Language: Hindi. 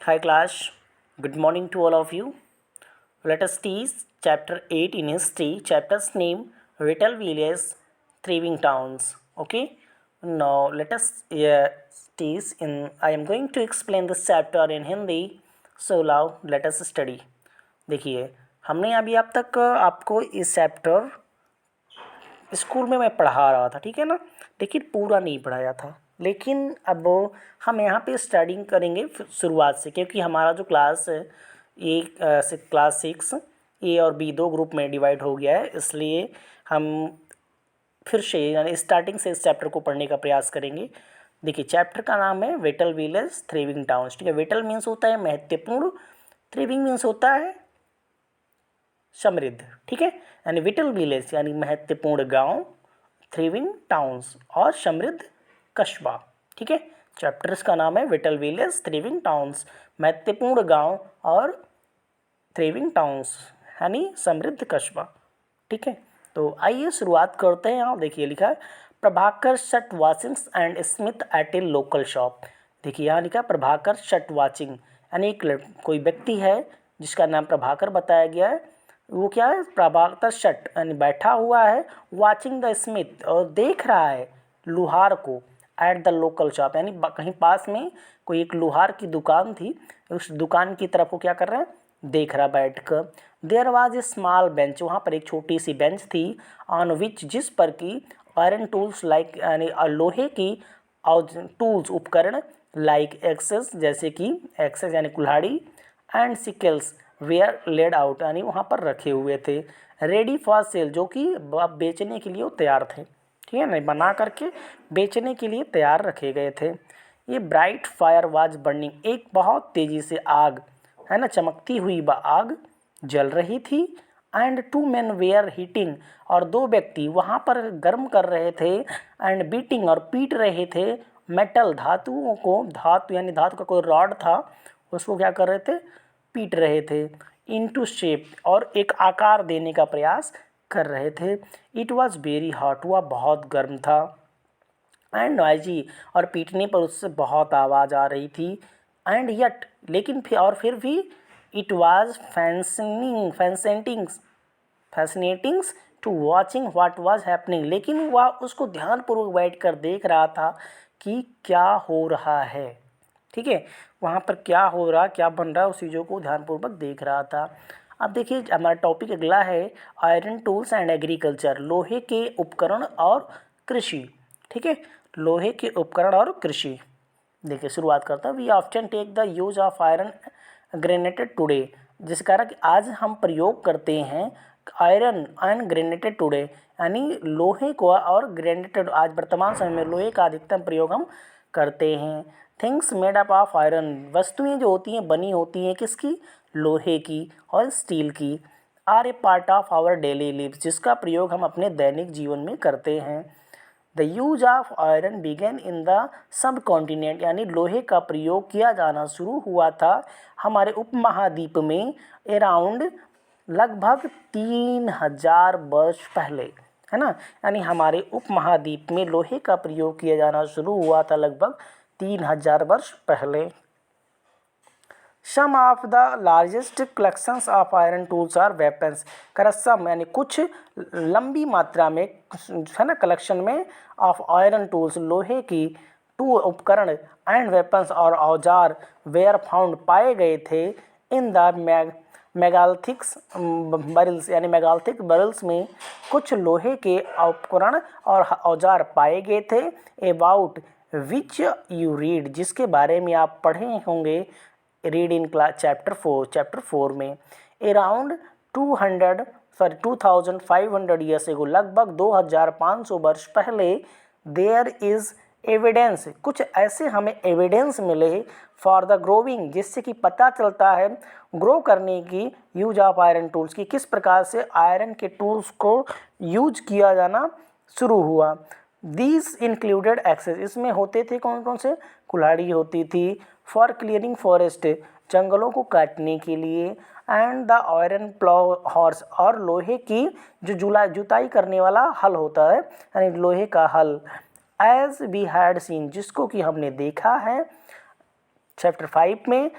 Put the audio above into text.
Hi class, good morning to all of you. Let us teach chapter 8 in history. Chapter's name Little Villages, Thriving Towns. Okay. Now let us teach in. I am going to explain this chapter in Hindi. So now let us study. देखिए हमने अभी अब तक आपको इस चैप्टर स्कूल में मैं पढ़ा रहा था, ठीक है ना, लेकिन पूरा नहीं पढ़ाया था। लेकिन अब हम यहाँ पे स्टार्टिंग करेंगे शुरुआत से, क्योंकि हमारा जो क्लास है ये क्लास 6 ए और बी दो ग्रुप में डिवाइड हो गया है, इसलिए हम फिर से यानी स्टार्टिंग से इस चैप्टर को पढ़ने का प्रयास करेंगे। देखिए चैप्टर का नाम है विटल विलेज थ्रिविंग टाउन्स, ठीक है। विटल मीन्स होता है महत्वपूर्ण, थ्रिविंग मीन्स होता है समृद्ध, ठीक है। यानी विटल विलेज यानी महत्वपूर्ण गांव, थ्रिविंग टाउन्स और समृद्ध कस्बा, ठीक है। चैप्टर्स का नाम है विटल विलेज थ्रिविंग टाउन्स, महत्वपूर्ण गांव और थ्रिविंग टाउन्स यानी समृद्ध कस्बा, ठीक है। तो आइए शुरुआत करते हैं। आप देखिए लिखा है Prabhakar sat watching and smith at a local shop. देखिए यहाँ लिखा है प्रभाकर शर्ट वॉचिंग, यानी कोई व्यक्ति है जिसका नाम प्रभाकर बताया गया है। वो क्या है, प्रभाकर शर्ट यानी बैठा हुआ है, वाचिंग द स्मिथ और देख रहा है लुहार को, एट द लोकल शॉप यानी कहीं पास में कोई एक लुहार की दुकान थी, उस दुकान की तरफ वो क्या कर रहा है, देख रहा बैठ कर। There was a small bench, वहाँ पर एक छोटी सी बेंच थी, ऑन विच जिस पर की आयरन टूल्स लाइक यानी लोहे की टूल्स उपकरण, लाइक एक्सेस जैसे कि एक्सेस यानी कुल्हाड़ी, and sickles were laid out यानी वहाँ पर रखे हुए थे, रेडी फॉर सेल जो कि बेचने के लिए वो तैयार थे, ठीक है ना, बना करके बेचने के लिए तैयार रखे गए थे। ये ब्राइट फायर वाज बर्निंग, एक बहुत तेज़ी से आग है ना, चमकती हुई आग जल रही थी। And two men were heating, और दो व्यक्ति वहाँ पर गर्म कर रहे थे, एंड बीटिंग और पीट रहे थे मेटल धातुओं को, धातु यानी धातु का कोई रॉड था उसको क्या कर रहे थे, पीट रहे थे, इनटू शेप और एक आकार देने का प्रयास कर रहे थे। इट वॉज वेरी हॉट, वह बहुत गर्म था, एंड नॉइजी और पीटने पर उससे बहुत आवाज़ आ रही थी। एंड यट लेकिन फिर भी it was fascinating to watching what was happening, लेकिन वह उसको ध्यानपूर्वक बैठ कर देख रहा था कि क्या हो रहा है, ठीक है। वहाँ पर क्या हो रहा, क्या बन रहा है, उस चीज़ों को ध्यानपूर्वक देख रहा था। अब देखिए हमारा टॉपिक अगला है आयरन टूल्स एंड एग्रीकल्चर, लोहे के उपकरण और कृषि, ठीक है, लोहे के उपकरण और कृषि। देखिए शुरुआत करता है, we often take the use of iron granted today, जिस कारण कि आज हम प्रयोग करते हैं आयरन एंड ग्रेनेटेड टुडे यानी लोहे को और ग्रेनेटेड, आज वर्तमान समय में लोहे का अधिकतम प्रयोग हम करते हैं। Things made up of iron, वस्तुएं जो होती हैं बनी होती हैं किसकी, लोहे की और स्टील की, are a part of our daily lives, जिसका प्रयोग हम अपने दैनिक जीवन में करते हैं। The use of iron began in the subcontinent, यानी लोहे का प्रयोग किया जाना शुरू हुआ था हमारे उपमहाद्वीप में अराउंड लगभग 3000 वर्ष पहले, है ना, यानी हमारे उपमहाद्वीप में लोहे का प्रयोग किया जाना शुरू हुआ था लगभग 3000 वर्ष पहले। Some of the largest collections of iron tools are weapons, करसम यानी कुछ लंबी मात्रा में है ना कलेक्शन में ऑफ आयरन टूल्स लोहे की टू उपकरण एंड वेपन्स और औजार वेयर फाउंड पाए गए थे इन द मेगालिथिक्स बरिल्स, यानी मेगालिथिक बरिल्स में कुछ लोहे के उपकरण और औजार पाए गए थे, अबाउट विच यू रीड जिसके बारे में आप पढ़े होंगे, रीड इन क्लास चैप्टर 4 में। अराउंड 2500 ईयर्स एगो, लगभग 2500 वर्ष पहले, देयर इज़ एविडेंस, कुछ ऐसे हमें एविडेंस मिले फॉर द ग्रोविंग, जिससे कि पता चलता है ग्रो करने की यूज ऑफ आयरन टूल्स की, किस प्रकार से आयरन के टूल्स को यूज किया जाना शुरू हुआ। दीज इंक्लूडेड एक्सेस, इसमें होते थे कौन कौन से, कुल्हाड़ी होती थी, फॉर क्लियरिंग फॉरेस्ट, जंगलों को काटने के लिए, and the iron plough horse, और लोहे की जो जुताई करने वाला हल होता है यानी लोहे का हल, एज वी हैड सीन जिसको कि हमने देखा है चैप्टर 5 में।